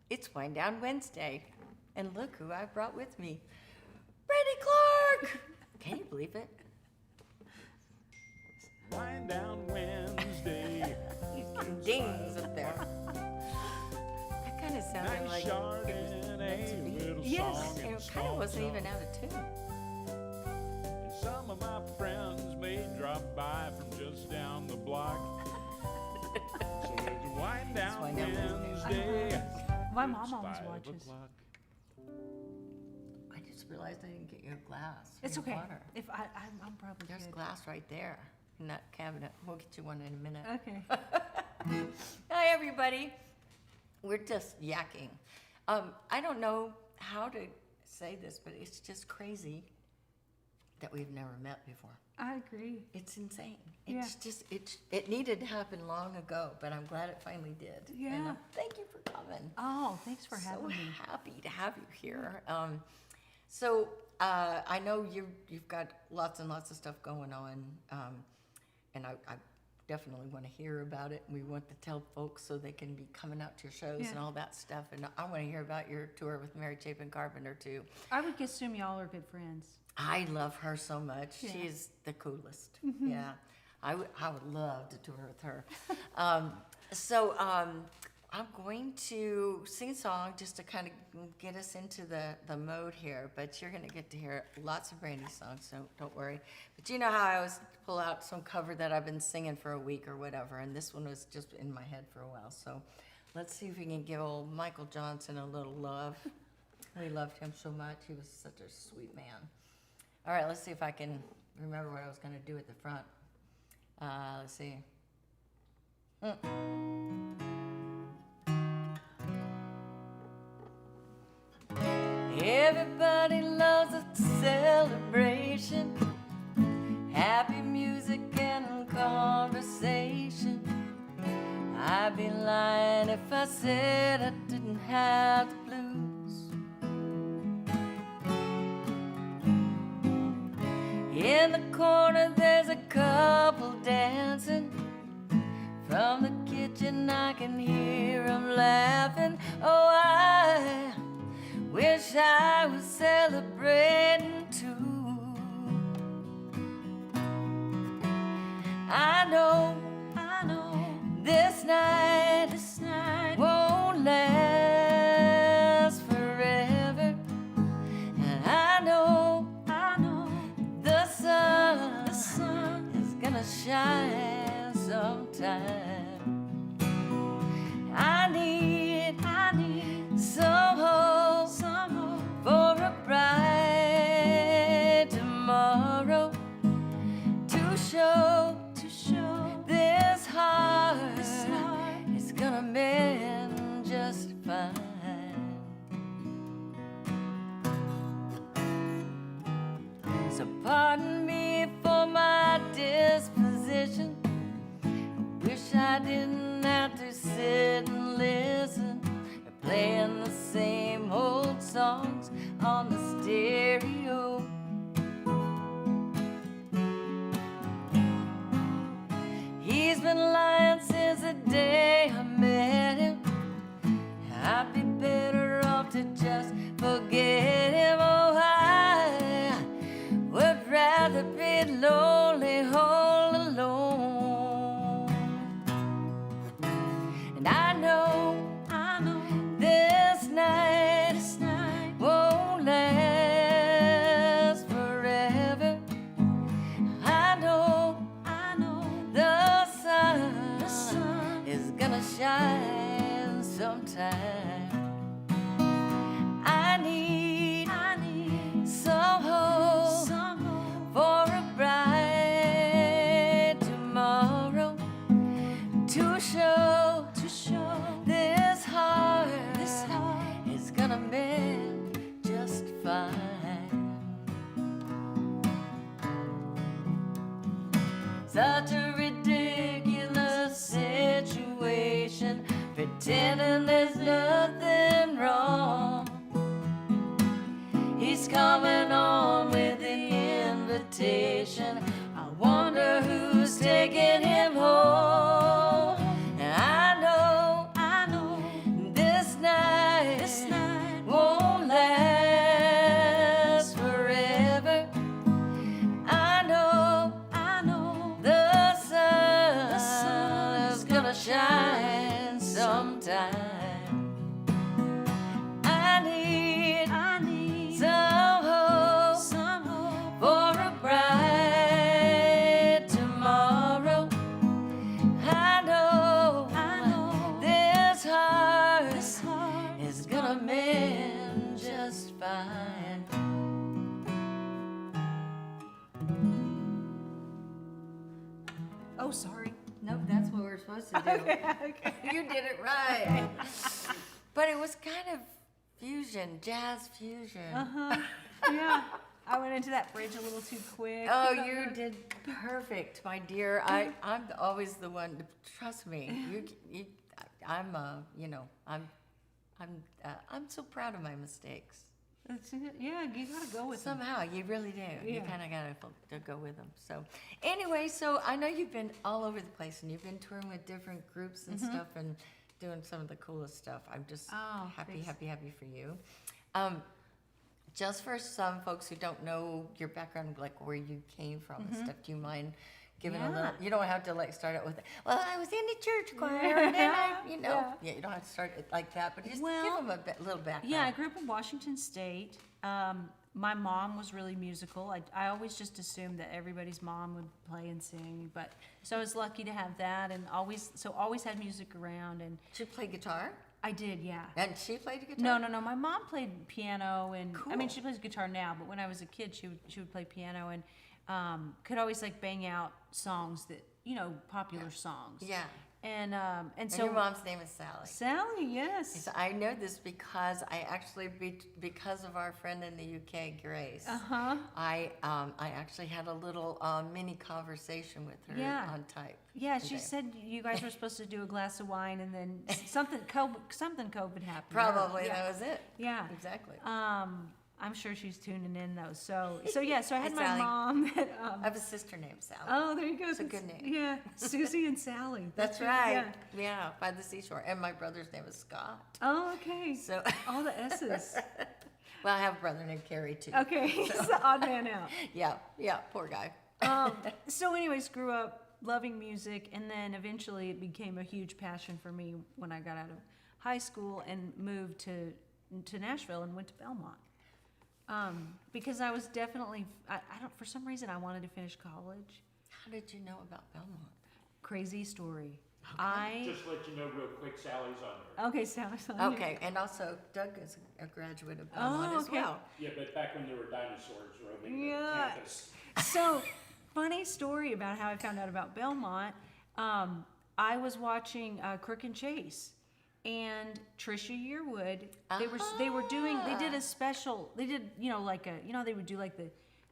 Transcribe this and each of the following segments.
It's Wind Down Wednesday, and look who I brought with me. Brandy Clark! Can you believe it? Wind Down Wednesday. He's getting dings up there. That kind of sounded Nice like it was meant to be. little Yes, song in it kind of wasn't small even talk. out of tune. And some of my friends may drop by from just down the block. So it's Wind Down Wind Down Wednesday. My It's mom always 5 watches. o'clock. I just realized I didn't get your glass. It's your okay. Water. If I'm probably There's good. glass right there in that cabinet. We'll get you one in a minute. Okay. Hi, everybody. We're just yakking. I don't know how to say this, but it's just crazy that we've never met before. I agree. It's insane. Yeah. It's just, it needed to happen long ago, but I'm glad it finally did. Yeah. And thank you for coming. Oh, thanks for having So me. happy to have you here. I know you've got lots and lots of stuff going on, and I definitely want to hear about it. We want to tell folks so they can be coming out to your shows Yeah. and all that stuff. And I want to hear about your tour with Mary Chapin Carpenter too. I would assume y'all are good friends. I love her so much. Yeah. She's the coolest. Yeah, I would love to tour with her. I'm going to sing a song just to kind of get us into the mode here, but you're going to get to hear lots of Brandy songs, so don't worry. But you know how I always pull out some cover that I've been singing for a week or whatever, and this one was just in my head for a while. So let's see if we can give old Michael Johnson a little love. We loved him so much. He was such a sweet man. All right, let's see if I can remember what I was going to do at the front. Let's see. Everybody loves a celebration, happy music and conversation. I'd be lying if I said I didn't have the blues. In the corner there's a couple dancing. From the kitchen I can hear 'em laughing. Oh, I wish I was celebrating too. I know this night won't last forever. And I know the sun is gonna shine sometime. I need some hope for a bright tomorrow to show this heart is gonna mend just fine. So pardon me for my disposition. Wish I didn't have to sit and listen to playing the same old songs on the stereo. He's been lying since the day I met him. I'd be better off to just forget him. Oh, I would rather be lonely all alone. And I know this night won't last forever. I know the sun is gonna shine sometime. I need some hope for a bright tomorrow to show this heart is gonna mend just fine. Such a ridiculous situation, pretending there's nothing wrong. He's coming on with the invitation. I wonder who's taking him home. And I know this night won't last forever. I know the sun is gonna shine sometime. I need some hope for a bright tomorrow. I know this heart is gonna mend just fine. Oh, sorry. Nope, that's what we're supposed to do. Okay. You did it right. But it was kind of fusion, jazz fusion. Yeah. I went into that bridge a little too quick. Oh, you did perfect, my dear. I'm always the one. Trust me. I'm so proud of my mistakes. That's it. Yeah, you gotta go with them. Somehow, you really do. You Yeah. kind of got to go with them. So, anyway, so I know you've been all over the place, and you've been touring with different groups and stuff, and doing some of the coolest stuff. I'm just happy for you. Just for some folks who don't know your background, like where you came from and stuff, do you mind giving a little? You don't have to like start out with, well, I was in the church choir, and then you don't have to start it like that, but just give them a little background. Yeah, I grew up in Washington State. My mom was really musical. I always just assumed that everybody's mom would play and sing, but so I was lucky to have that, and always had music around. And She played guitar, I did, yeah. and she played guitar. No. My mom played piano, and I mean, Cool. she plays guitar now. But when I was a kid, she would play piano, and could always like bang out songs that popular songs. Yeah. And And so your mom's name is Sally. Sally, yes. So I know this because I actually, because of our friend in the UK, Grace. I actually had a little mini conversation with her on type. Yeah, she today. said you guys were supposed to do a glass of wine, and then something COVID happened. Probably Yeah. that was it. Yeah. Exactly. I'm sure she's tuning in though. So yeah. So I had Hi, my Sally. mom. That, I have a sister named Sally. oh, there you go. It's a good name. Yeah, Susie and Sally. That's it, right. Yeah, by the seashore. And my brother's name is Scott. Oh, okay. So, All the S's. well, I have a brother named Carrie too. Okay, he's the odd man out. Yeah, poor guy. So anyways, grew up loving music, and then eventually it became a huge passion for me when I got out of high school and moved to Nashville and went to Belmont. Because I was definitely, I don't, for some reason I wanted to finish college. How did you know about Belmont? Crazy story. Just to let you know real quick, Sally's on there. Okay, Sally's on here. Okay, and also Doug is a graduate of Belmont as okay. well. Yeah, but back when there were dinosaurs roaming the Yeah. campus. So, funny story about how I found out about Belmont. I was watching Crook and Chase, and Trisha Yearwood. They did a special. They did they would do like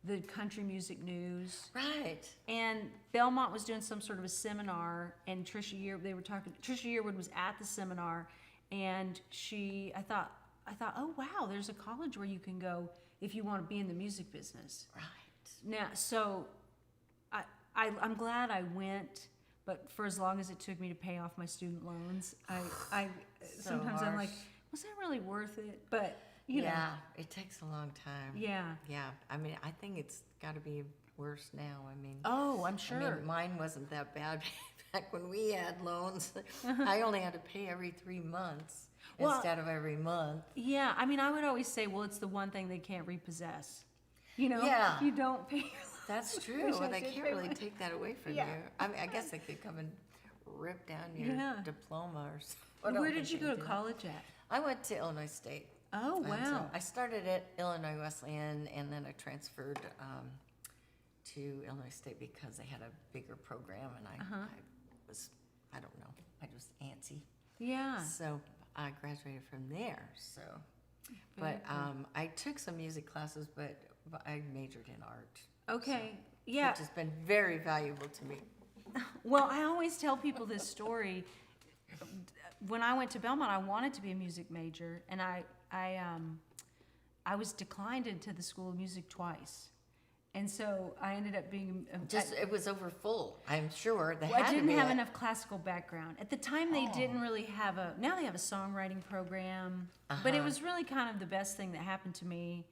the country music news. Right. And Belmont was doing some sort of a seminar, and Trisha Yearwood was at the seminar, and I thought, oh wow, there's a college where you can go if you want to be in the music business. Right. Now, so I'm glad I went, but for as long as it took me to pay off my student loans, I So sometimes I'm like, harsh. was that really worth it? But you know, Yeah, it takes a long time. yeah. Yeah, I mean, I think it's got to be worse now. I mean, Oh, I'm sure. I mean, mine wasn't that bad back when we had loans. Uh-huh. I only had to pay every 3 months Well- instead of every month. Yeah, I mean, I would always say, well, it's the one thing they can't repossess. You know, Yeah. if you don't pay your That's Wish true. I They did can't pay really mine. take that away from Yeah. you. I mean, I guess they could come and rip down your Yeah. diploma or something. Where did you go to college at? I went to Illinois State. Oh, And so wow. I started at Illinois Wesleyan, and then I transferred to Illinois State because they had a bigger program, and I was, I don't know, I was antsy. Yeah. So I graduated from there. So, Very but I took some music classes, but I majored in art. Okay. Yeah. Which has been very valuable to me. Well, I always tell people this story. When I went to Belmont, I wanted to be a music major, and I was declined into the School of Music twice. And so I ended up being It was over full, I'm sure. I didn't have enough classical background. At the time, they didn't really have now they have a songwriting program, but it was really kind of the best thing that happened to me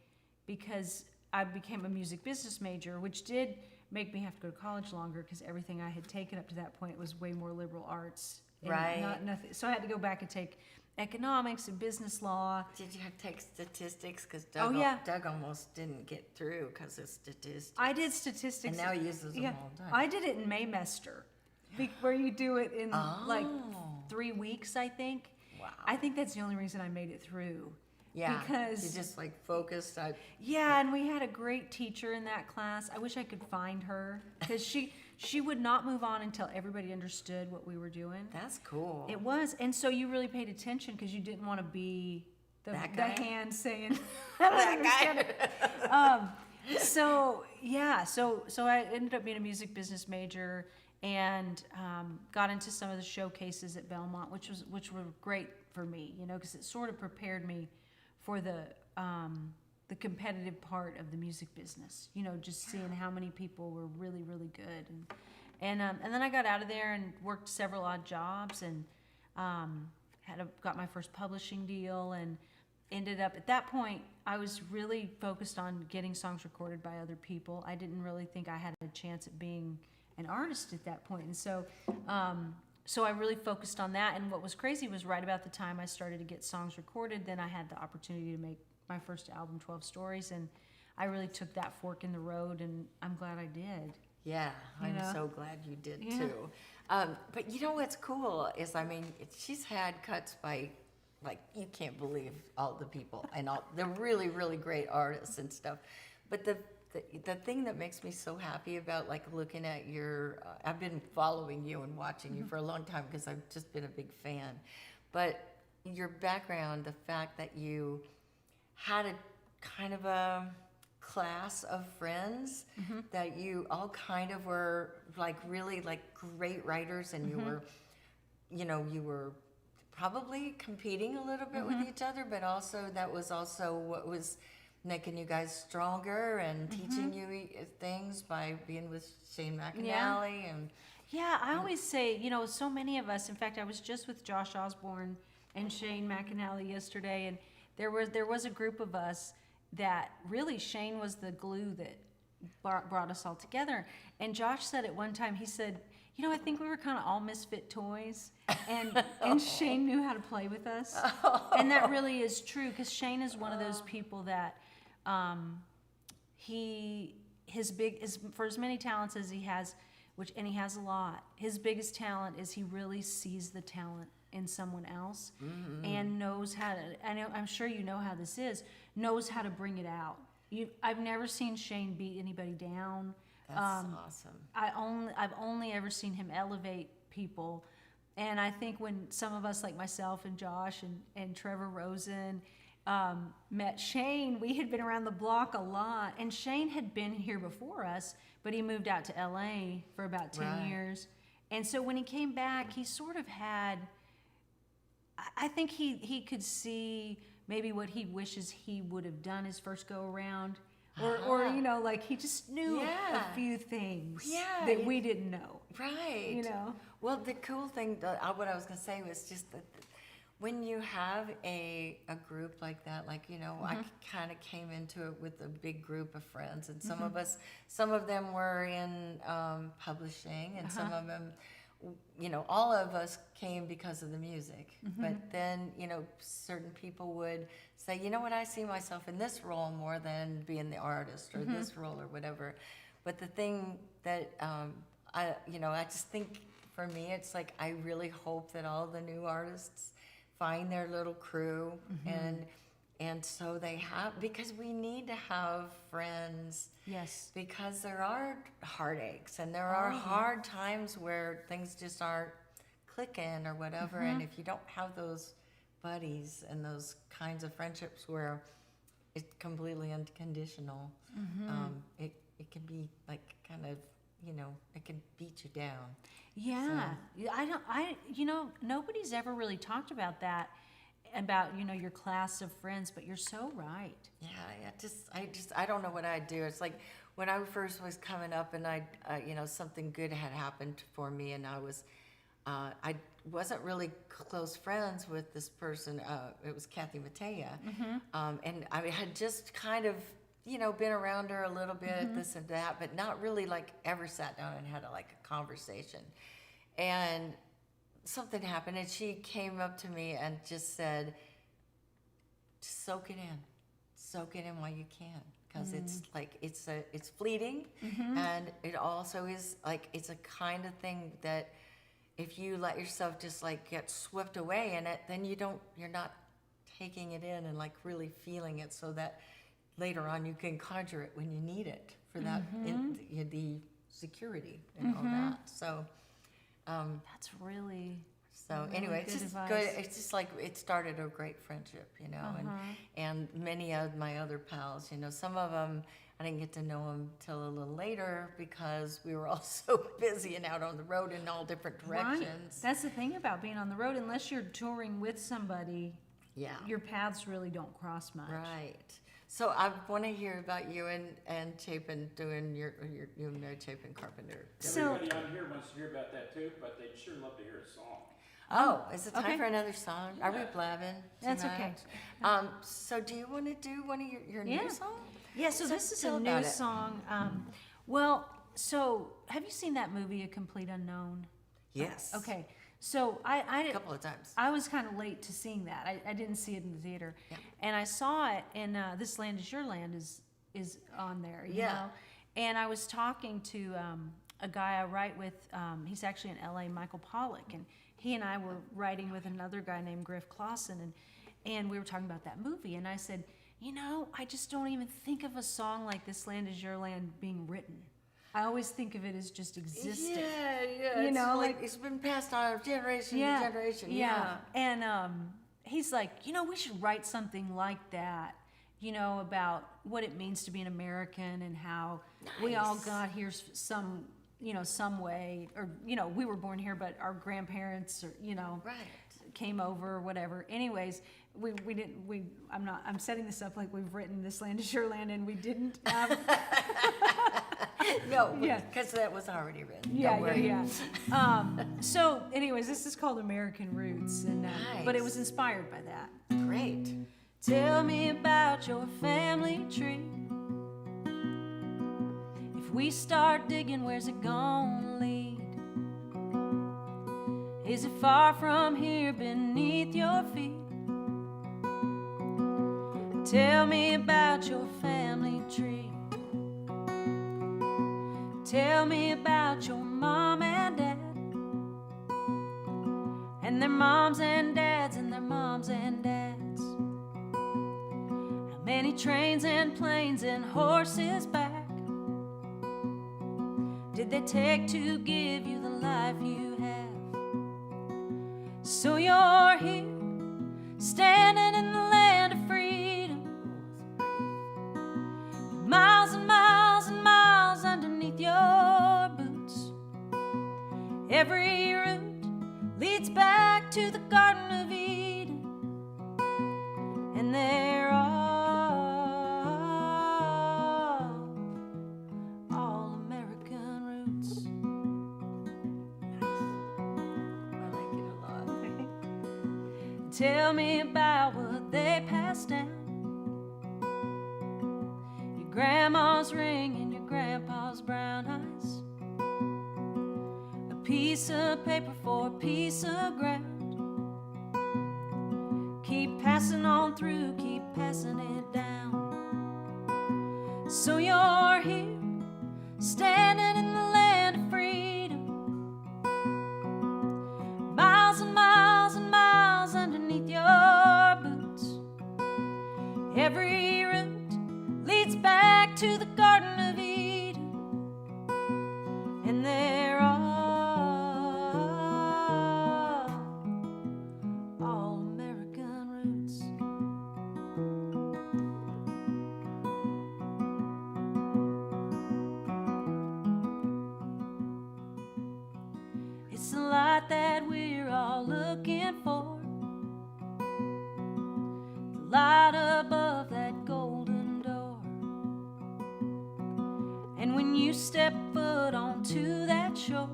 because I became a music business major, which did make me have to go to college longer because everything I had taken up to that point was way more liberal arts. And Right. Nothing. So I had to go back and take economics and business law. Did you have to take statistics? Because yeah. Doug almost didn't get through because of statistics. I did statistics. And now he uses them all the time. I did it in Maymester, where you do it in like Oh. 3 weeks, I think. Wow. I think that's the only reason I made it through. Yeah. Because you just like focused. yeah, and we had a great teacher in that class. I wish I could find her because she would not move on until everybody understood what we were doing. That's cool. It was, and so you really paid attention because you didn't want to be the That guy? hand saying I don't understand it. So yeah, so I ended up being a music business major and got into some of the showcases at Belmont, which were great for me, because it sort of prepared me for the competitive part of the music business. Just seeing how many people were really, really good, and then I got out of there and worked several odd jobs and got my first publishing deal and ended up at that point I was really focused on getting songs recorded by other people. I didn't really think I had a chance at being an artist at that point, and so I really focused on that. And what was crazy was right about the time I started to get songs recorded, then I had the opportunity to make my first album, 12 Stories, and I really took that fork in the road, and I'm glad I did. Yeah, I'm know? so glad you did Yeah. too. But what's cool is, she's had cuts by, like, you can't believe all the people and all the really, really great artists and stuff. But the thing that makes me so happy about, like, looking at your, I've been following you and watching you for a long time because I've just been a big fan. But your background, the fact that you had a kind of a class of friends that you all kind of were like really like great writers, and you were probably competing a little bit with each other, but also that was also what was making you guys stronger and teaching you things by being with Shane McAnally. And Yeah, I always say, so many of us, in fact, I was just with Josh Osborne and Shane McAnally yesterday, and there was a group of us that really Shane was the glue that brought us all together. And Josh said at one time, he said, I think we were kind of all misfit toys, and Shane knew how to play with us. And that really is true, because Shane is one of those people that for as many talents as he has, and he has a lot, his biggest talent is he really sees the talent in someone else and knows how to, I'm sure you know how this is, knows how to bring it out. I've never seen Shane beat anybody down. that's awesome. I've only ever seen him elevate people. And I think when some of us, like myself and Josh and Trevor Rosen, met Shane, we had been around the block a lot. And Shane had been here before us, but he moved out to LA for about 10 Right. years. And so when he came back, he sort of had, I think he could see maybe what he wishes he would have done his first go around. Or like he just knew Yeah. a few things Yeah, that we didn't know. Right. Well, the cool thing, what I was going to say was just that when you have a group like that, like, I kind of came into it with a big group of friends, and some of them were in publishing, and some of them, all of us came because of the music. But then, certain people would say, I see myself in this role more than being the artist, or this role, or whatever. But the thing that, I just think for me, it's like, I really hope that all the new artists find their little crew, and so they have, because we need to have friends. Yes. Because there are heartaches, and there are hard times where things just aren't clicking or whatever. And if you don't have those buddies and those kinds of friendships where it's completely unconditional, it can be like kind of, it can beat you down. Yeah. Nobody's ever really talked about that, about, your class of friends, but you're so right. Yeah, I don't know what I'd do. It's like when I first was coming up, and something good had happened for me, and I wasn't really close friends with this person. It was Kathy Mattea, and I had just kind of, been around her a little bit, this and that, but not really like ever sat down and had a conversation. And something happened, and she came up to me and just said, "Soak it in while you can." Because it's fleeting, and it also is it's a kind of thing that if you let yourself just get swept away in it, then you're not taking it in and really feeling it, so that later on you can conjure it when you need it for that the security and all that. So That's really. so anyway, it's just good. It's just it started a great friendship, and many of my other pals, some of them I didn't get to know them till a little later because we were all so busy and out on the road in all different directions. Right. That's the thing about being on the road. Unless you're touring with somebody, your paths really don't cross much. Right. So I want to hear about you and Chapin doing you and Mary Chapin Carpenter. Everybody on here wants to hear about that too, but they'd sure love to hear a song. Oh, is it time okay. for another song? Are we blabbing That's tonight? okay. So do you want to do one of your new songs? Yeah, so this is tell a about new it. song. So have you seen that movie, A Complete Unknown? Yes. Okay, so I A couple of times. I was kind of late to seeing that. I didn't see it in the theater. Yeah. And I saw it, and This Land Is Your Land is on there, you know? And I was talking to a guy I write with, he's actually in LA, Michael Pollack, and he and I were writing with another guy named Griff Clausen, and we were talking about that movie, and I said, I just don't even think of a song like This Land Is Your Land being written. I always think of it as just existing. Yeah. It's been passed on generation to generation. Yeah. And he's like, we should write something like that, about what it means to be an American and how we all got here some way, or, we were born here, but our grandparents, or, Right. came over or whatever. Anyways, I'm setting this up like we've written This Land Is Your Land, and we didn't. No, because that was already written. Yeah. So anyways, this is called American Roots, and but it was inspired by that. Great. Tell me about your family tree. If we start digging, where's it gonna lead? Is it far from here beneath your feet? Tell me about your family tree. Tell me about your mom and dad, and their moms and dads, and their moms and dads. How many trains and planes and horses back did they take to give you the life you have? So you're here, standing in the land of freedom, miles and miles and miles underneath your boots. Every route leads back to the Garden of Eden, and they're all American roots. I like it a lot. Tell me about what they passed down. Your grandma's ring and your grandpa's brown eyes. A piece of paper for a piece of ground. Keep passing on through, keep passing it down. So you're here, standing in the land of freedom, miles and miles and miles underneath your boots. Every route leads back to the Garden of Eden, and they're all American roots. It's the light that we're all looking for, the light above that golden door. you step foot onto that shore,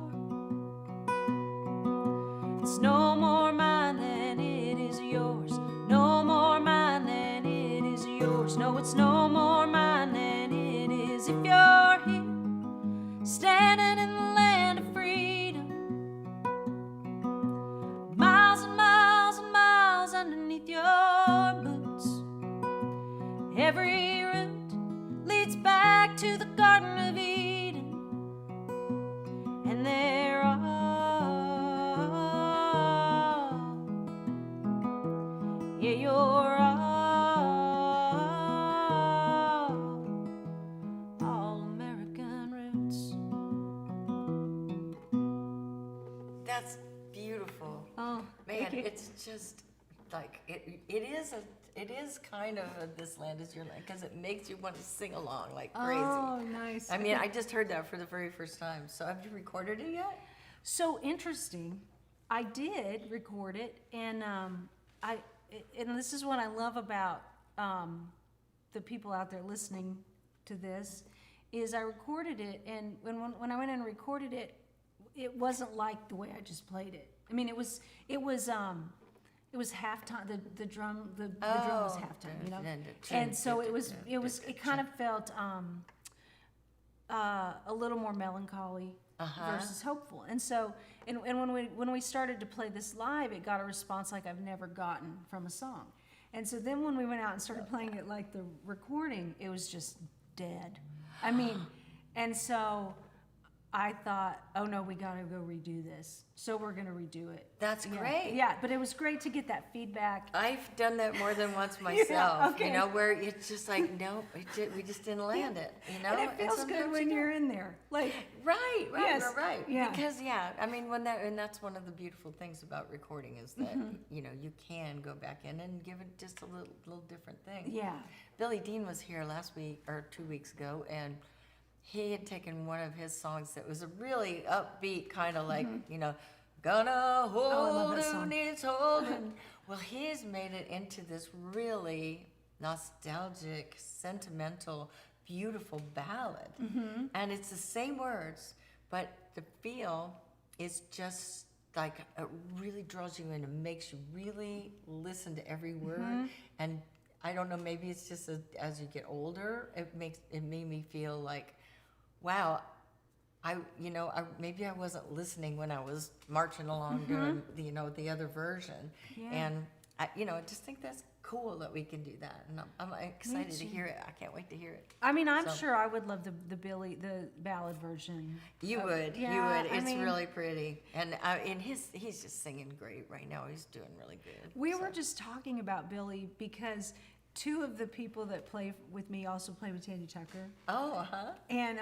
it's no more mine than it is yours. No more mine than it is yours. No, it's no more mine than it is if you're here, standing in the land of freedom. Miles and miles and miles underneath your boots. Every route leads back to the Garden of Eden, and they're all you're all American roots. That's beautiful. Oh, Man, thank you. it's just like it is kind of this land is your land because it makes you want to sing along like crazy. Oh, nice. I mean, I just heard that for the very first time. So have you recorded it yet? So interesting. I did record it, and and this is what I love about the people out there listening to this, is I recorded it, and when I went and recorded it, it wasn't like the way I just played it. I mean, it was halftime. The drum was halftime, you know, and so it kind of felt a little more melancholy versus hopeful. And so, and when we started to play this live, it got a response like I've never gotten from a song. And so then when we went out and started playing it like the recording, it was just dead. I mean, and so I thought, oh no, we gotta go redo this. So we're gonna redo it. That's great. Yeah, but it was great to get that feedback. I've done that more than once myself. okay. You know, where it's just like, nope, we just didn't land it. You know, And it feels sometimes good when you you're in there. Like, right, Yes. right. Yeah. Because I mean, and that's one of the beautiful things about recording is that you know you can go back in and give it just a little different thing. yeah. Billy Dean was here last week or 2 weeks ago, and he had taken one of his songs that was a really upbeat kind of like, you know, gonna love hold that who song. needs holding. Well, he's made it into this really nostalgic, sentimental, beautiful ballad. And it's the same words, but the feel is just like it really draws you in and makes you really listen to every word. And I don't know, maybe it's just as you get older, it made me feel like, wow, maybe I wasn't listening when I was marching along doing the other version. Yeah. And I just think that's cool that we can do that, and I'm excited to hear it. I can't wait to hear it. I mean, I'm So- sure I would love the ballad version. You would. yeah, I It's mean- really pretty, and he's just singing great right now. He's doing really good. We So- were just talking about Billy because two of the people that play with me also play with Tanya Tucker, Oh, and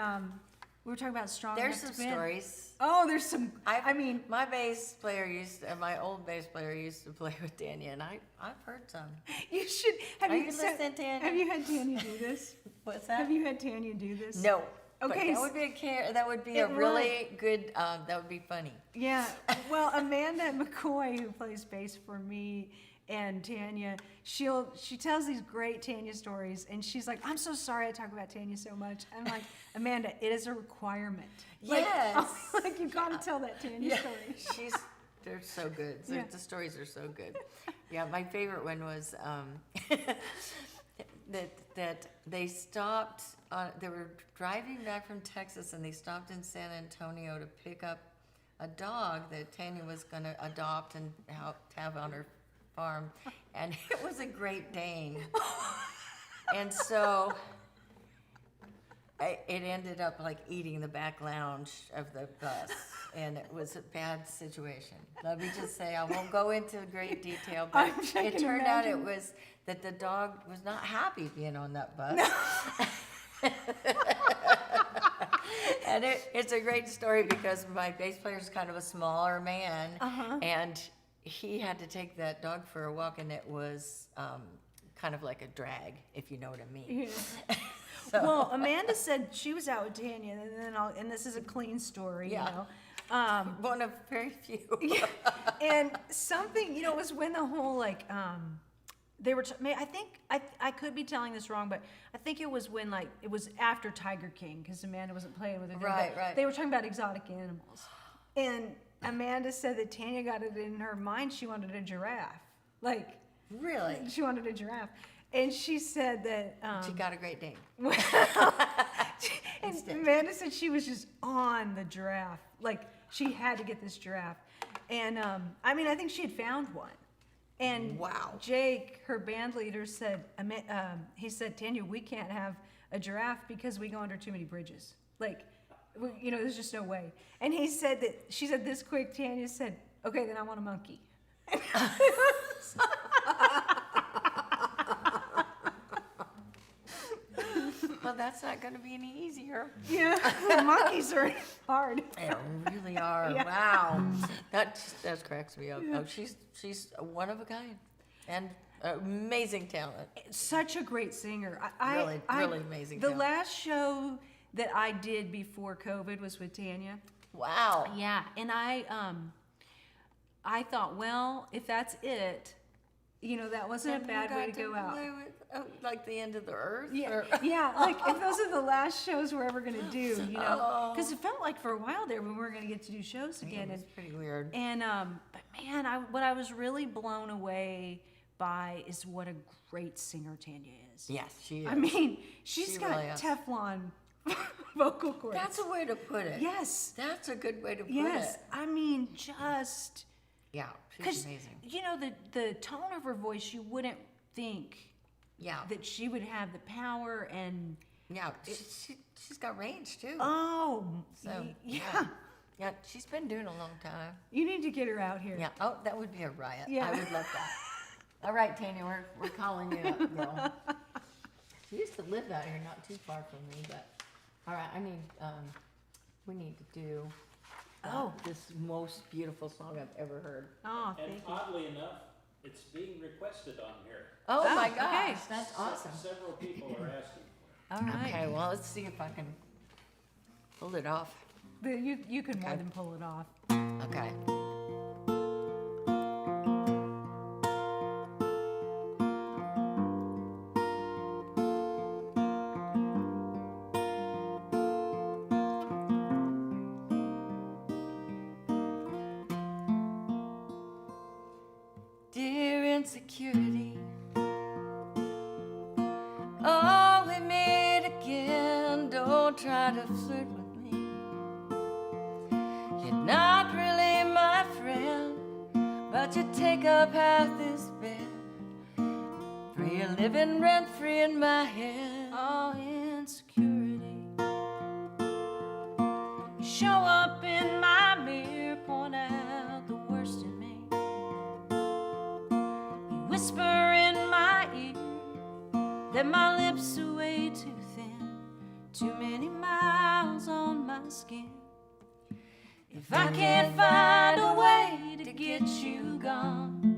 we were talking about strong. There's Enough some to Bend. stories. Oh, there's some. I mean, my old bass player used to play with Tanya, and I've heard some. you should. Have Are you you listening, Tanya? Have you had Tanya do this? What's that? Have you had Tanya do this? No. But Okay, that would be that would be it a really good. That would be funny. Yeah. Well, Amanda McCoy, who plays bass for me and Tanya, she tells these great Tanya stories, and she's like, "I'm so sorry I talk about Tanya so much." I'm like, Amanda, it is a requirement. Like, Yes. like you got to tell that Tanya story. They're so good. Yeah. The stories are so good. Yeah, my favorite one was that they stopped. They were driving back from Texas, and they stopped in San Antonio to pick up a dog that Tanya was going to adopt and have on her farm, and it was a Great Dane. And so it ended up like eating the back lounge of the bus, and it was a bad situation. Let me just say, I won't go into great detail, but it turned out it was that the dog was not happy being on that bus. And it's a great story because my bass player is kind of a smaller man, and he had to take that dog for a walk, and it was kind of like a drag, if you know what I mean. Yeah. Well, Amanda said she was out with Tanya, and this is a clean story, Yeah. you know. One of very few. And something, it was when the whole they were. I think I could be telling this wrong, but I think it was when like it was after Tiger King because Amanda wasn't playing with it. Right, right. They were talking about exotic animals, and Amanda said that Tanya got it in her mind she wanted a giraffe. Like Really? she wanted a giraffe, and she said that She got a great date. and Amanda said she was just on the giraffe. Like she had to get this giraffe, and I mean I think she had found one. And Wow. Jake, her band leader, said, he said, Tanya, we can't have a giraffe because we go under too many bridges. Like, there's just no way. And he said that, she said this quick, Tanya said, okay, then I want a monkey. Well, that's not going to be any easier. Yeah, monkeys are hard. They really are. Yeah. Wow. That cracks me up. Oh, she's one of a kind and amazing talent. Such a great singer. Really amazing The talent. last show that I did before COVID was with Tanya. Wow. Yeah, and I thought, well, if that's it, that wasn't a Then bad you way got to go out. play with, like the end of the earth? Yeah, Or- yeah, like if those are the last shows we're ever gonna do, Oh. because it felt like for a while there we weren't gonna get to do shows again, It's pretty weird. and but man, what I was really blown away by is what a great singer Tanya is. Yes, she is. I mean, she's She got really is. Teflon vocal cords. That's a way to put it. Yes, That's a good way to put yes. it. I mean, just Yeah, she's because amazing. the tone of her voice, you wouldn't think Yeah. that she would have the power and Yeah, she's got range too. So, yeah. Yeah, she's been doing a long time. You need to get her out here. Yeah. Oh, that would be a riot. Yeah. I would love that. All right, Tanya, we're calling you up, girl. She used to live out here, not too far from me, but all right, we need to do this most beautiful song I've ever heard. Oh, And thank you. oddly enough, it's being requested on here. Oh, Oh, my okay. gosh, that's awesome. Several people are asking for it. All right. Okay, well, let's see if I can pull it off. You can more Okay. than pull it off. Okay. Dear insecurity, oh, we meet again. Don't try to flirt with me. You're not really my friend, but you take up half this bed. For you're living rent free in my head. Oh, insecurity. You show up in my mirror, point out the worst in me. You whisper in my ear that my lips are way too thin, too many miles on my skin. If I can't find a way to get you gone,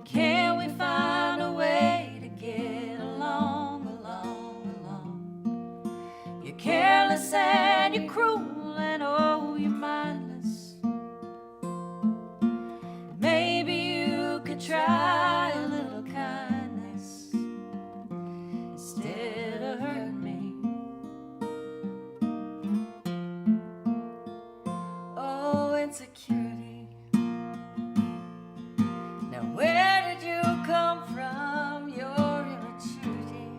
can we find a way to get along, along, along? You're careless and you're cruel and oh, you're mindless. Maybe you could try a little kindness instead of hurting me. Oh, insecurity. Now where did you come from? Your immaturity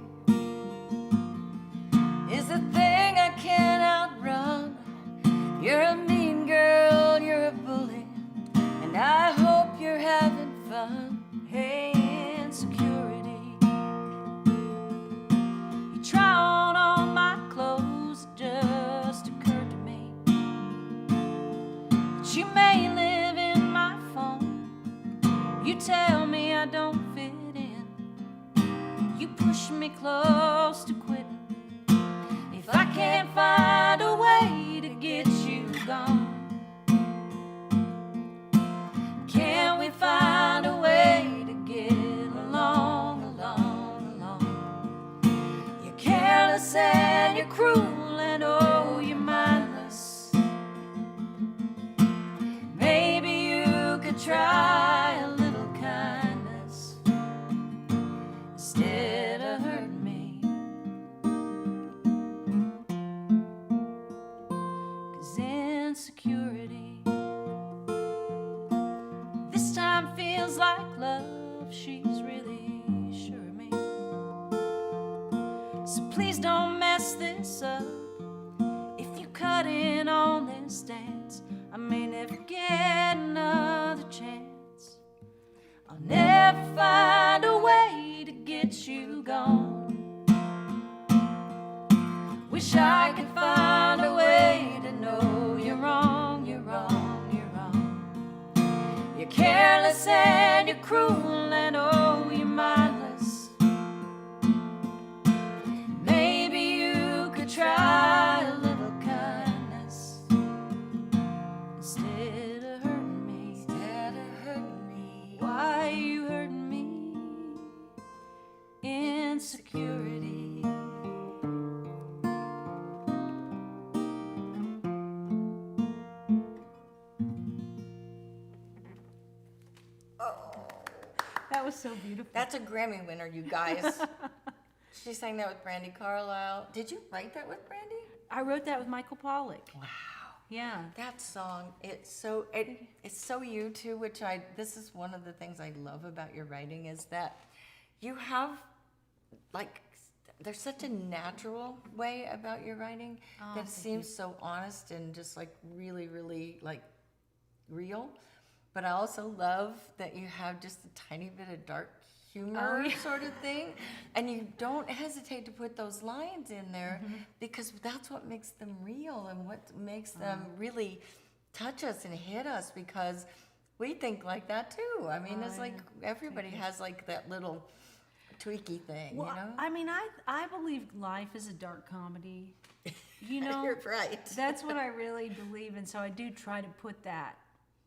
is a thing I can't outrun. You're a mean girl, you're a bully, and I hope you're having fun. Hey, insecurity. You try on all my clothes, it just occurred to me that you may live in my phone. You tell me I don't fit in. You push me close to quitting. If I can't find a way to get you gone, can we find a way to get along, along, along? You're careless and you're cruel and oh, you're mindless. Maybe you could try a little kindness. don't mess this up. If you cut in on this dance, I may never get another chance. I'll never find a way to get you gone. Wish I could find a way to know you're wrong, you're wrong, you're wrong. You're careless and you're cruel and oh, you're mindless. Maybe you could try a little kindness instead of hurting me. Instead of hurting me. Why you hurting me? Insecurity. That was so beautiful. That's a Grammy winner, you guys. She sang that with Brandy Carlisle. Did you write that with Brandy? I wrote that with Michael Pollock. Wow. Yeah. That song, it's so you too, this is one of the things I love about your writing is that you have, like, there's such a natural way about your writing that seems so honest and just like really, really like real. But I also love that you have just a tiny bit of dark humor sort of thing. And you don't hesitate to put those lines in there because that's what makes them real and what makes them really touch us and hit us because we think like that too. I mean, it's like everybody has like that little tweaky thing, Well, you know? I mean, I believe life is a dark comedy. You know, You're right. that's what I really believe, and so I do try to put that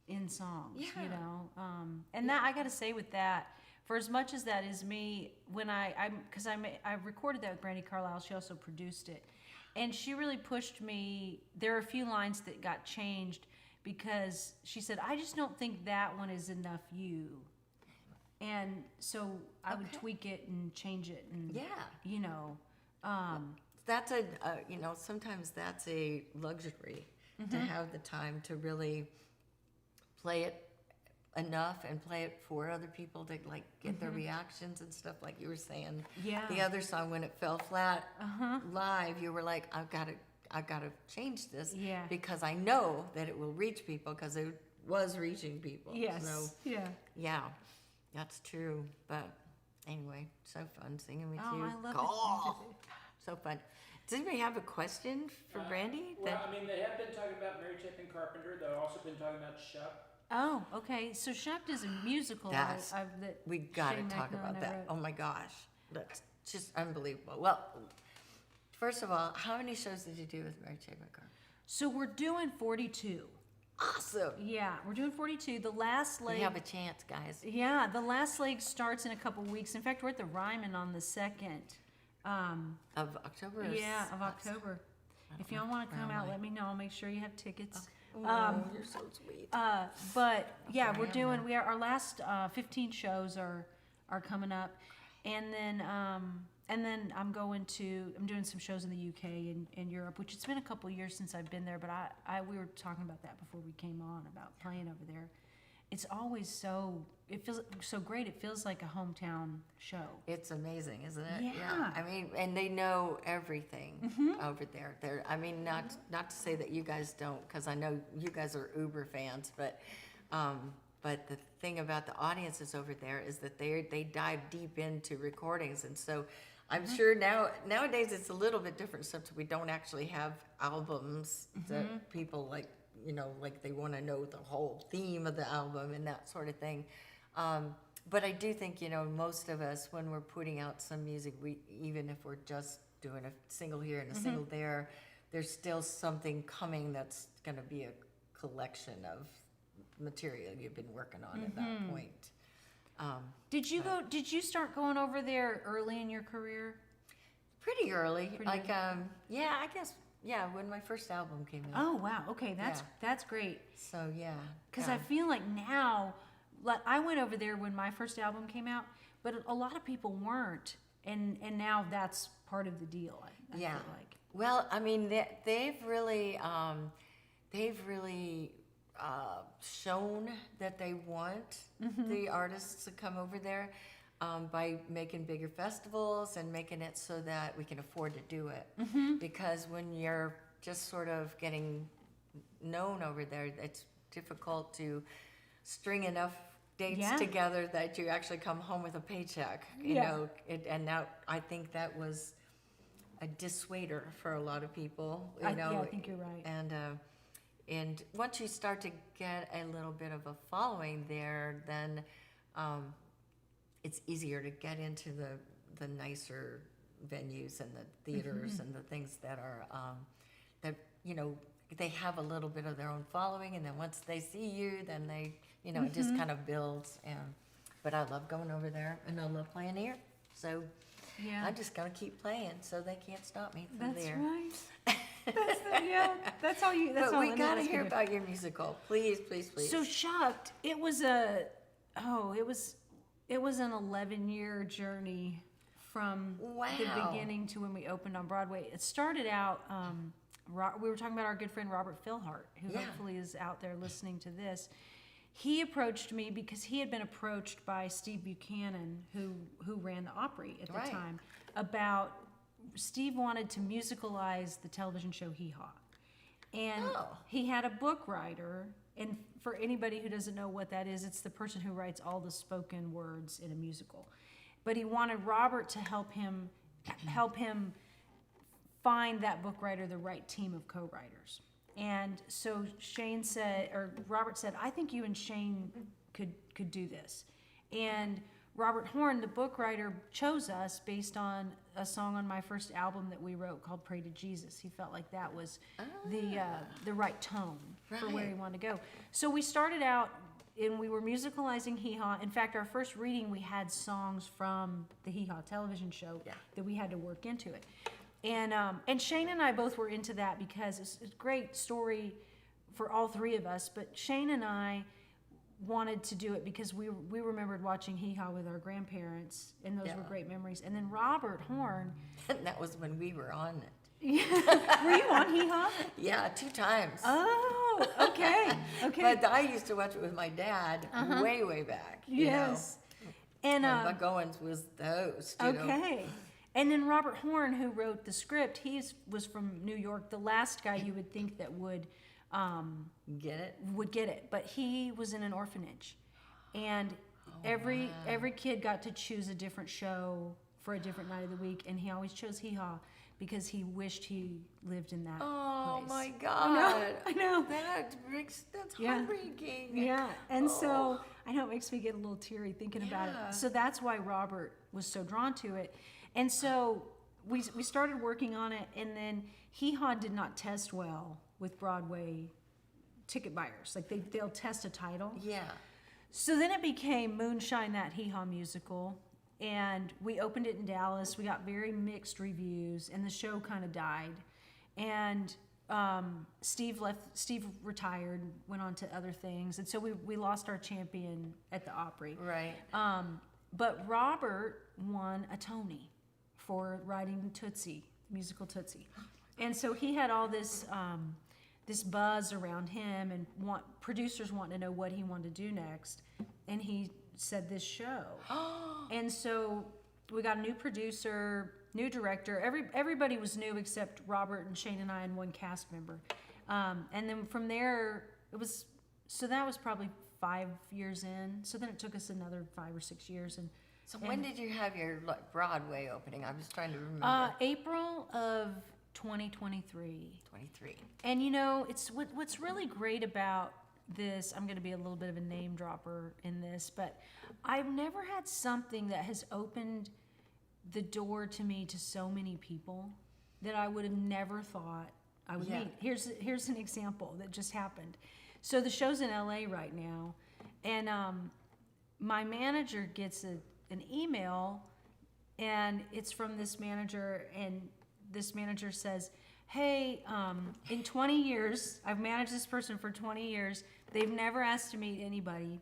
in songs. Yeah. You know, and that I got to say with that, for as much as that is me, when I recorded that with Brandy Carlisle, she also produced it, and she really pushed me. There are a few lines that got changed because she said, "I just don't think that one is enough you." And so I would tweak it and change it, and you know, That's sometimes that's a luxury to have the time to really play it enough and play it for other people to like get their reactions and stuff like you were saying. Yeah. The other song when it fell flat live, you were like, I've got to change this because I know that it will reach people because it was reaching people. yes, So yeah. that's true. But anyway, so fun singing with Oh, you. I love Oh, so fun. Does anybody have a question for Brandy? Well, I mean, they have been talking about Mary Chapin Carpenter. They've also been talking about Shuck. Oh, okay. So Shucked is a musical. That's- that We got to Shane talk McMillan about that. wrote. Oh my gosh, that's just unbelievable. Well, first of all, how many shows did you do with Mary Chapin Carpenter? So we're doing 42. Awesome. Yeah, we're doing 42. The last leg. We have a chance, guys. Yeah, the last leg starts in a couple weeks. In fact, we're at the Ryman on the 2nd. Of October? Or Yeah, of October. If y'all want to come out, let me know. I'll make sure you have tickets. Oh, you're so sweet. But yeah, we're doing. Our last 15 shows are coming up, and then I'm doing some shows in the UK and Europe, which it's been a couple of years since I've been there. But we were talking about that before we came on about playing over there. It's always it feels so great. It feels like a hometown show. It's amazing, isn't it? Yeah. I mean, and they know everything over there. I mean, not to say that you guys don't, because I know you guys are Uber fans, but the thing about the audiences over there is that they dive deep into recordings, and so I'm sure nowadays it's a little bit different, since we don't actually have albums that people like. You know, like they want to know the whole theme of the album and that sort of thing. But I do think, you know, most of us, when we're putting out some music, even if we're just doing a single here and a single there, there's still something coming that's going to be a collection of material you've been working on at that point. Did you start going over there early in your career? Pretty early. early. I guess. Yeah, when my first album came out. Oh wow, okay, that's great. So yeah. Because I feel like now, like I went over there when my first album came out, but a lot of people weren't, and now that's part of the deal. I feel like. Well, I mean, they've really shown that they want the artists to come over there. by making bigger festivals and making it so that we can afford to do it. Because when you're just sort of getting known over there, it's difficult to string enough dates Yeah. together that you actually come home with a paycheck. You Yeah. know, and now I think that was a dissuader for a lot of people. You know, Yeah, I think you're right. And once you start to get a little bit of a following there, then it's easier to get into the nicer venues and the theaters and the things that are that they have a little bit of their own following, and then once they see you, then they it just kind of builds. But I love going over there, and I love playing here, so Yeah. I'm just gonna keep playing, so they can't stop me from That's there. right. That's all you. That's But all we I gotta ask you hear to do. about your musical, please, please, please. So Shocked, it was an 11-year journey from the Wow. beginning to when we opened on Broadway. It started out. We were talking about our good friend Robert Philhart, who Yeah. hopefully is out there listening to this. He approached me because he had been approached by Steve Buchanan, who ran the Opry at the Right. time, about Steve wanted to musicalize the television show Hee Haw. And Oh. he had a book writer, and for anybody who doesn't know what that is, it's the person who writes all the spoken words in a musical. But he wanted Robert to help him find that book writer, the right team of co-writers. And so Robert said, I think you and Shane could do this. And Robert Horn, the book writer, chose us based on a song on my first album that we wrote called Pray to Jesus. He felt like that was the right tone for where he Right. wanted to go. So we started out and we were musicalizing Hee Haw. In fact, our first reading, we had songs from the Hee Haw television show that we had to work into it. And Shane and I both were into that because it's a great story for all three of us. But Shane and I wanted to do it because we remembered watching Hee Haw with our grandparents, and those were Yeah. great memories. And then Robert Horn, And that was when we were on it. were you on Hee Haw? Yeah, 2 times. Oh, okay, okay. But I used to watch it with my dad way, way back. Yes. And Buck Owens was the host. You know. okay. And then Robert Horn, who wrote the script, was from New York, the last guy you would think that would Get it? get it, but he was in an orphanage, and every kid got to choose a different show for a different night of the week, and he always chose Hee Haw because he wished he lived in that Oh place. my God. I know. That's Yeah. heartbreaking. Yeah, and so I know it makes me get a little teary thinking about Yeah. it. So that's why Robert was so drawn to it, and so we started working on it, and then Hee Haw did not test well with Broadway ticket buyers. Like they'll test a title. Yeah. So then it became Moonshine, That Hee Haw Musical, and we opened it in Dallas. We got very mixed reviews, and the show kind of died. And Steve retired, went on to other things, and so we lost our champion at the Opry. Right. But Robert won a Tony for writing Tootsie, musical Tootsie. And so he had all this this buzz around him, and producers wanting to know what he wanted to do next. And he said this show. And so we got a new producer, new director. Everybody was new except Robert and Shane and I and one cast member. And then from there, that was probably 5 years in. So then it took us another 5 or 6 years. So when did you have your Broadway opening? I'm just trying to remember. April of 2023. 23. And it's what's really great about this. I'm going to be a little bit of a name dropper in this, but I've never had something that has opened the door to me to so many people that I would have never thought I would meet. Here's an example that just happened. So the show's in LA right now, and my manager gets an email, and it's from this manager, and this manager says, hey, in 20 years, I've managed this person for 20 years. They've never asked to meet anybody,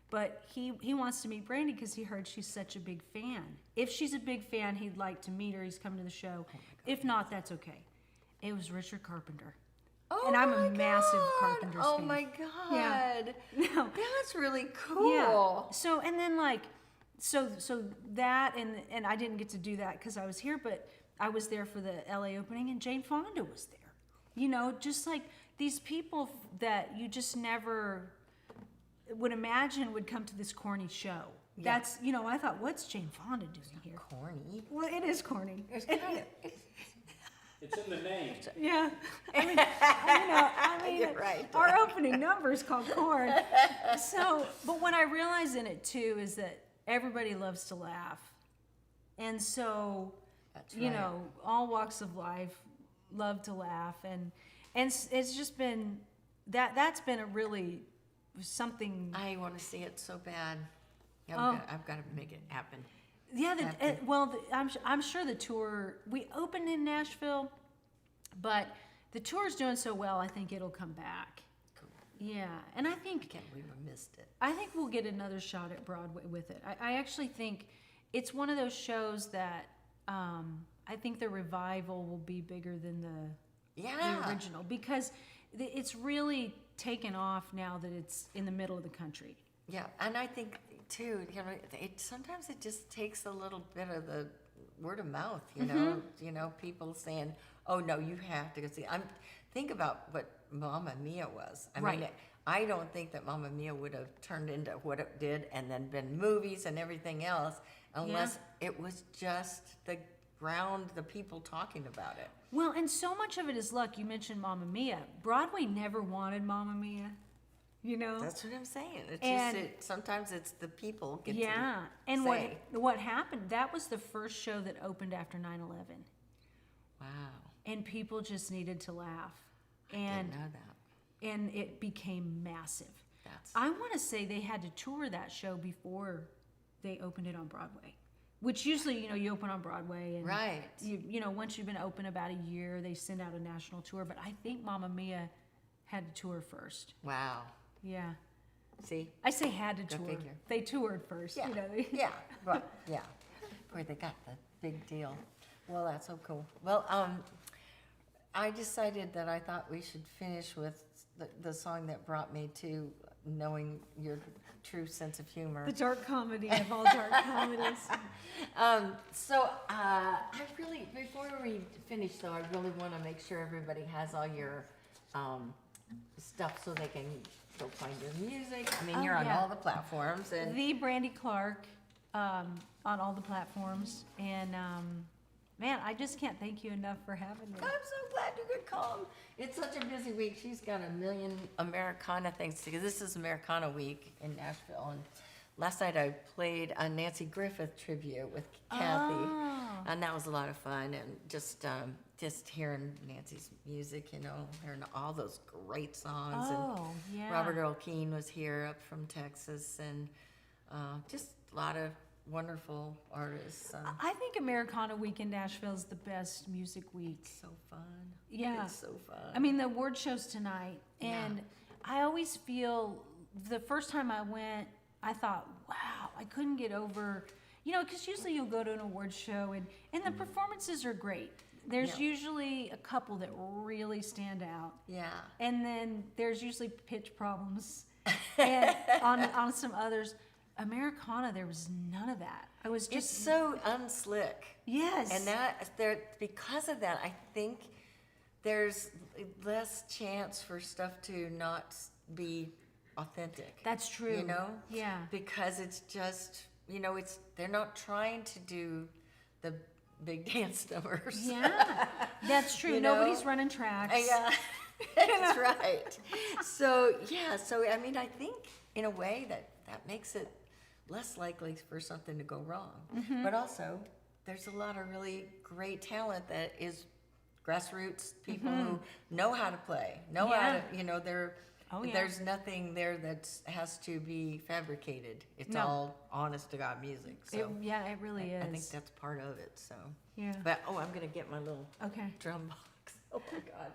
but he wants to meet Brandy because he heard she's such a big fan. If she's a big fan, he'd like to meet her. He's coming to the show. If not, that's okay. It was Richard Carpenter. Oh, and I'm a my massive God. Carpenter fan. Oh my God. Yeah. No. That's really cool. Yeah. So, and then so that, and I didn't get to do that because I was here, but I was there for the LA opening, and Jane Fonda was there. You know, just like these people that you just never would imagine would come to this corny show. Yeah. That's, you know, I thought, what's Jane Fonda doing here? Corny. Well, it is corny. It's kind of. It's in the name. Yeah. I mean, You're right. our opening number is called Corn. So, but what I realize in it too is that everybody loves to laugh. And so, That's you right. know, all walks of life love to laugh. And it's just been, that's been a really something. I want to see it so bad. Oh. I've got to make it happen. Yeah, Happy. I'm sure the tour, we opened in Nashville, but the tour's doing so well, I think it'll come back. Cool. Yeah, and I I think can't believe I missed it. we'll get another shot at Broadway with it. I actually think it's one of those shows that I think the revival will be bigger than the Yeah. original because it's really taken off now that it's in the middle of the country. Yeah, and I think too, you know, sometimes it just takes a little bit of the word of mouth, you know, people saying, "Oh no, you have to go see." Think about what Mamma Mia was. I mean, Right. I don't think that Mamma Mia would have turned into what it did and then been movies and everything else unless it was just the people talking about it. Well, and so much of it is luck. You mentioned Mamma Mia. Broadway never wanted Mamma Mia, you know? That's what I'm saying. It's And- just sometimes it's the people get Yeah. to And say. what happened, that was the first show that opened after 9/11. Wow, And people just needed to laugh. I And didn't know that. and it became massive. That's I want to say they had to tour that show before they opened it on Broadway. Which usually, you know, you open on Broadway and right. you know, once you've been open about a year, they send out a national tour. But I think Mamma Mia had to tour first. Wow. Yeah. See? I say had to Go tour. figure. They toured first. Yeah. You know. Yeah. Right. Yeah. Boy, they got the big deal. Well, that's so cool. Well, I decided that I thought we should finish with the song that brought me to knowing your true sense of humor. The dark comedy of all dark comedies. I really, before we finish though, I really want to make sure everybody has all your stuff so they can go find your music. I mean, Oh, you're on yeah. all the platforms and The Brandy Clark on all the platforms. And man, I just can't thank you enough for having me. I'm so glad you could come. It's such a busy week. She's got a million Americana things because this is Americana week in Nashville. And last night I played a Nancy Griffith tribute with Kathy, Oh. and that was a lot of fun. And just hearing Nancy's music, you know, hearing all those great songs. Oh, yeah. And Robert Earl Keen was here up from Texas, and just a lot of wonderful artists. I think Americana Week in Nashville is the best music week. So fun. Yeah. It's so fun. I mean, the award show's tonight, Yeah. and I always feel the first time I went, I thought, wow, I couldn't get over, you know, because usually you'll go to an award show and the performances are great. There's Yeah. usually a couple that really stand out, Yeah. and then there's usually pitch problems, and on some others. Americana, there was none of that. I was It's just so unslick. yes, And because of that, I think there's less chance for stuff to not be authentic. that's true. You know? Yeah. Because it's just, you know, they're not trying to do the big dance numbers. Yeah, that's true. You know? Nobody's running tracks. Yeah, that's right. So I mean, I think in a way that makes it less likely for something to go wrong. Mm-hmm. But also, there's a lot of really great talent that is grassroots people who know how to play, know how Mm-hmm. Yeah. to, you know, Oh, yeah. there's nothing there that has to be fabricated. It's No. all honest to God music. So It really is. I think that's part of it. So, Yeah. but I'm gonna get my little Okay. drum box. Oh my God.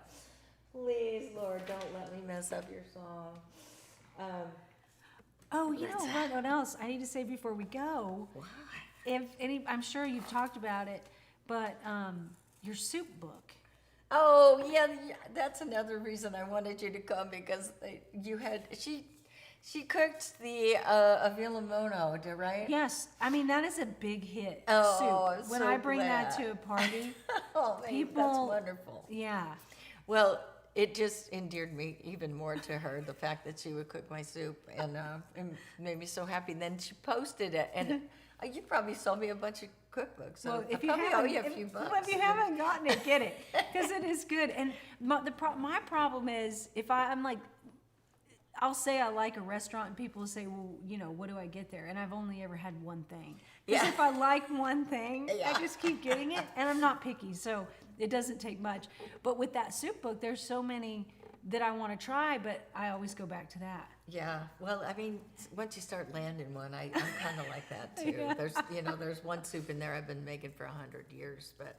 Please, Lord, don't let me mess up your song. Oh, you know what else I need to say before we go? Why? I'm sure you've talked about it, but your soup book. Oh, yeah, that's another reason I wanted you to come because She cooked the Avila right? Yes, I mean that is a big hit. Oh, soup. I'm When so I bring that glad. to a party, Oh, man, that's people- wonderful. yeah. Well, it just endeared me even more to her, the fact that she would cook my soup, and it made me so happy. Then she posted it, and you probably sold me a bunch of cookbooks, so Well, I if you probably owe haven't, you a few bucks. well, if you haven't gotten it, get it because it is good. And my problem is if I'm like, I'll say I like a restaurant, and people will say, well, you know, what do I get there? And I've only ever had one thing. Because Yeah. if I like one thing, Yeah. I just keep getting it, and I'm not picky, so it doesn't take much. But with that soup book, there's so many that I want to try, but I always go back to that. Yeah, well, I mean, once you start landing one, I'm kind of like that too. Yeah. There's one soup in there I've been making for 100 years, but,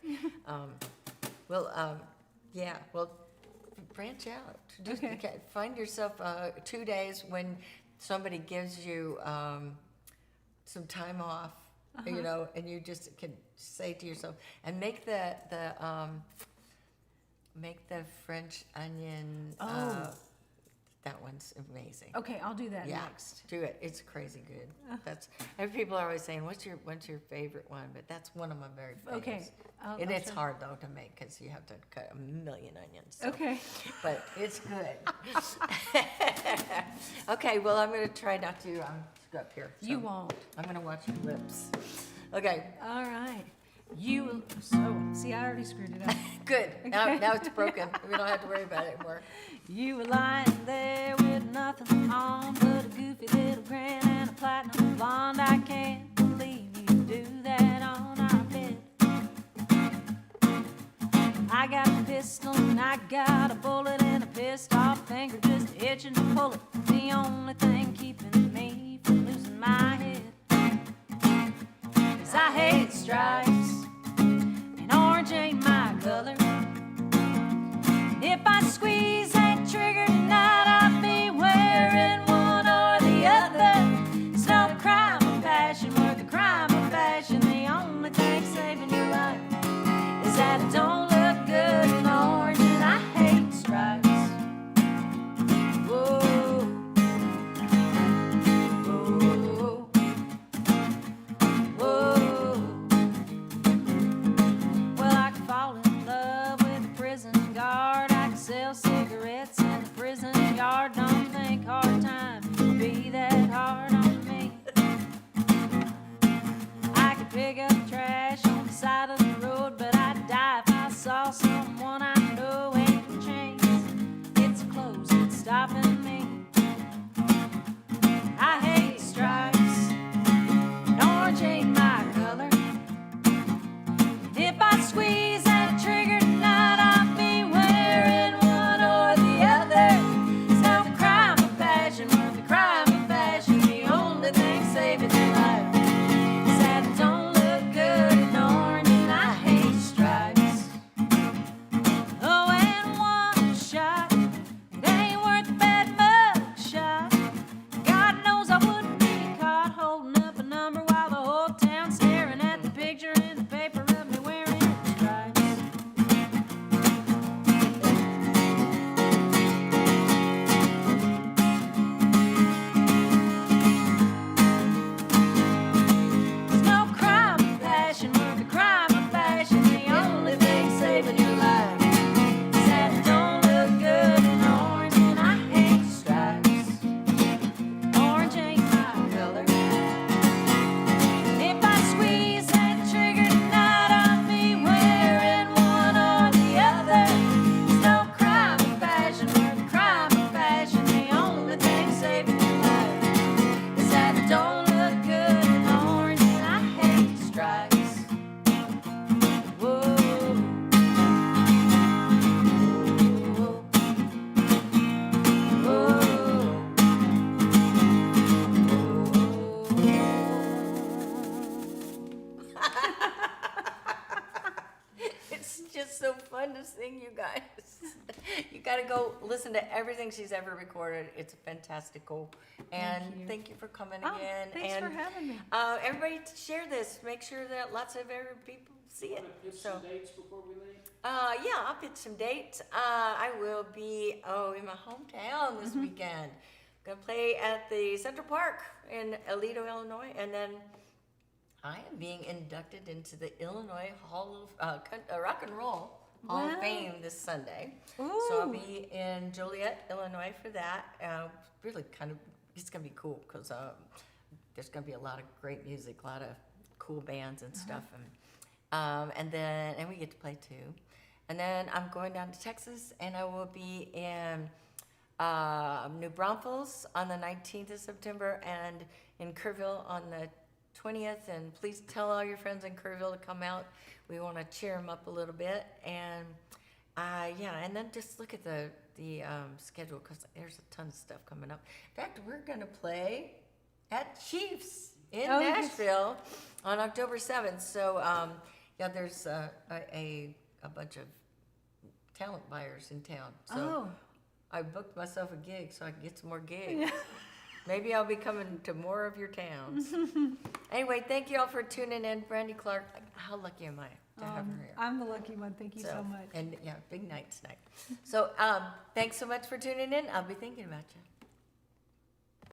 yeah, well, branch out. Just Okay. find yourself 2 days when somebody gives you some time off, you know, and you just can say to yourself, and make the French onion. Oh. That one's amazing. Okay, I'll do that Yeah, next. do it. It's crazy good. And people are always saying, "What's your favorite one?" But that's one of my very favorites. Okay, I'll It's try. hard though to make because you have to cut a million onions. So. Okay. But it's good. Okay, well I'm gonna try not to screw up here. You so won't. I'm gonna watch your lips. Okay, All right. See, I already screwed it up. good. Now it's broken. We don't have to worry about it anymore. You were lying there with nothing on but a goofy little grin and a platinum blonde. I can't believe you do that on our bed. I got a pistol and I got a bullet and a pissed off finger just itching to pull it. The only thing keeping me from losing my head is I hate stripes and orange ain't my color. If I squeeze that trigger tonight, I'll be wearing one or the other. It's no crime of passion worth the crime of fashion. The only thing saving your life is that it don't look good in orange, and I hate stripes. Whoa, whoa, whoa. Well, I could fall in love with a prison guard. I could sell cigarettes in the prison yard. Don't think hard times will be that hard on me. I could pick up trash on the side of the road, but I'd die if I saw someone I know ain't in chains. It's clothes that's stopping me. I hate stripes, and orange ain't my color. If I squeeze that trigger tonight, I'll be wearing one or the other. It's no crime of passion worth the crime of fashion. The only thing saving your life is that it don't look good in orange, and I hate stripes. Oh, and one shot, it ain't worth a bad mug shot. God knows I wouldn't be caught holding up a number while the whole town's staring at the picture in the paper of me wearing stripes. There's no crime of passion worth the crime of fashion. The only thing saving your life is that it don't look good in orange, and I hate stripes. Orange ain't my color. If I squeeze that trigger tonight, I'll be wearing one or the other. It's no crime of passion worth the crime of fashion. The only thing saving your life is that it don't look good in orange, and I hate stripes. Whoa. Whoa. It's just so fun to sing, you guys. You got to go listen to everything she's ever recorded. It's fantastical. And you. thank you for coming Oh, again. thanks and, for having me. Everybody share this. Make sure that lots of other people see it. Want to pitch So, some dates before we leave? yeah, I'll pitch some dates. I will be, in my hometown this weekend. Gonna play at the Central Park in Aledo, Illinois, and then I am being inducted into the Illinois Hall of Rock and Roll Hall of Wow. Fame this Sunday. Ooh. So I'll be in Joliet, Illinois for that. Really kind of, it's gonna be cool because there's gonna be a lot of great music, a lot of cool bands and stuff, and then we get to play too. And then I'm going down to Texas, and I will be in New Braunfels on the 19th of September, and in Kerrville on the 20th. And please tell all your friends in Kerrville to come out. We want to cheer them up a little bit, and yeah, and then just look at the schedule because there's a ton of stuff coming up. In fact, we're gonna play at Chiefs in Oh, yes. Nashville on October 7th. So yeah, there's a bunch of talent buyers in town. So Oh. I booked myself a gig so I can get some more gigs. Maybe I'll be coming to more of your towns. Anyway, thank you all for tuning in. Brandy Clark, how lucky am I to have her here? I'm the lucky one. Thank you so much. And yeah, big night tonight. So thanks so much for tuning in. I'll be thinking about you.